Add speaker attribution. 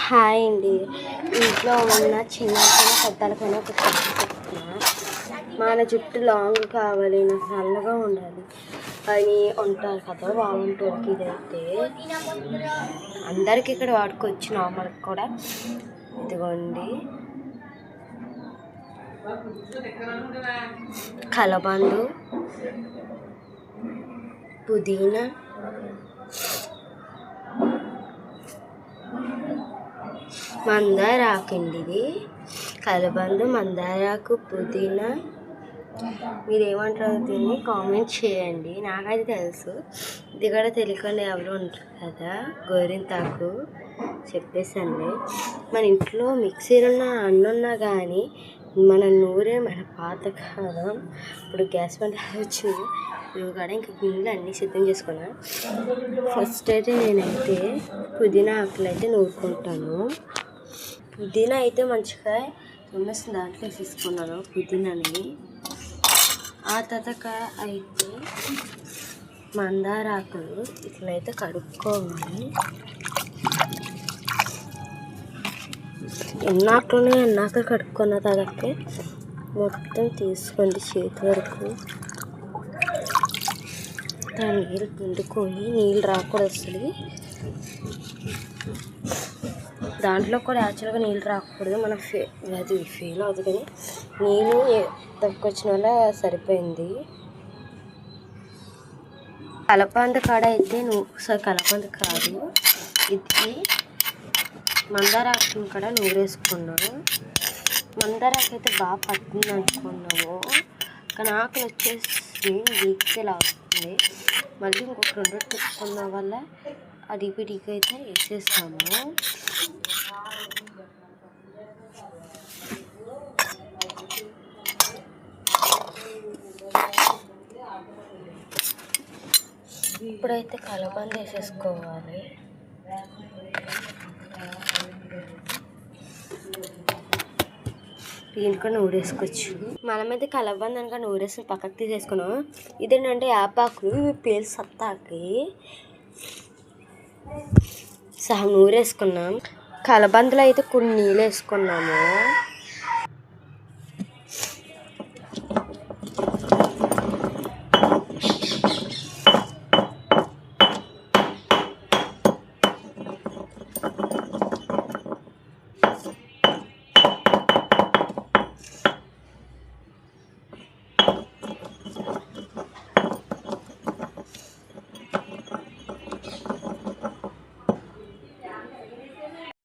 Speaker 1: Hi అండి. ఇంట్లో ఉన్న చిన్నకైనా పెద్దలకైనా ఒక టిప్ చెప్తున్నా. మన జుట్టు లాంగ్ కావాలి, నాకు నల్లగా ఉండాలి అని ఉంటారు కదా వాలంటీర్కి. ఇదైతే అందరికి ఇక్కడ వాడుకోవచ్చు, నార్మల్కి కూడా. ఇదిగోండి, కలబందు, పుదీనా, మందారాకు అండి. ఇది కలబందు, మందారాకు, పుదీనా. మీరేమంటారో దీన్ని కామెంట్ చేయండి. నాకైతే తెలుసు, ఇది కూడా తెలియకుండా ఎవరు ఉంటారు కదా. గోరింతాకు చెప్పేసండి. మన ఇంట్లో మిక్సీలు ఉన్నా అన్నున్నా కానీ మన నూరే మన పాతకాలం. ఇప్పుడు గ్యాస్ బండ వచ్చింది, ఇవి కూడా ఇంక గిన్నెలు అన్నీ సిద్ధం చేసుకున్నా. ఫస్ట్ అయితే నేనైతే పుదీనా ఆకులు అయితే నూరుకుంటాను. పుదీనా అయితే మంచిగా తుమ్మేసిన దాంట్లో వేసేసుకున్నాను పుదీనాని. ఆ తర్వాత అయితే మందారాకులు ఇట్లయితే కడుక్కోవాలి. ఎన్నాక కడుక్కున్న తర్వాత మొత్తం తీసుకోండి చేతి వరకు. దాని నీళ్ళు పిండుకొని, నీళ్ళు రాకూడదు అసలు. దాంట్లో కూడా యాక్చువల్గా నీళ్ళు రాకూడదు, మన అది ఫెయిల్ అవుతుంది. కానీ నీళ్ళు తక్కువచ్చిన వల్ల సరిపోయింది. కలపంద కాడ అయితే కలపంద కాదు, ఇది మందారాకు కూడా నూరేసుకున్నాను. మందారాకు అయితే బాగా పట్టింది అనుకున్నాము, కానీ ఆకులు వచ్చేసి వీక్సేలా అవుతుంది. మళ్ళీ ఇంకొక 2 తిప్పుకున్న వల్ల అది విడిగా అయితే వేసేసాము. ఇప్పుడైతే కలబంద వేసేసుకోవాలి. దీంట్లో నూరేసుకోవచ్చు. మనమైతే కలబంద కనుక నూరేసుకుని పక్కకు తీసేసుకున్నాం. ఇదేంటంటే యాపాకులు, ఇవి పేరు సత్తాకి సహా నూరేసుకున్నాం. కలబందలో అయితే కొన్ని నీళ్ళు వేసుకున్నాము.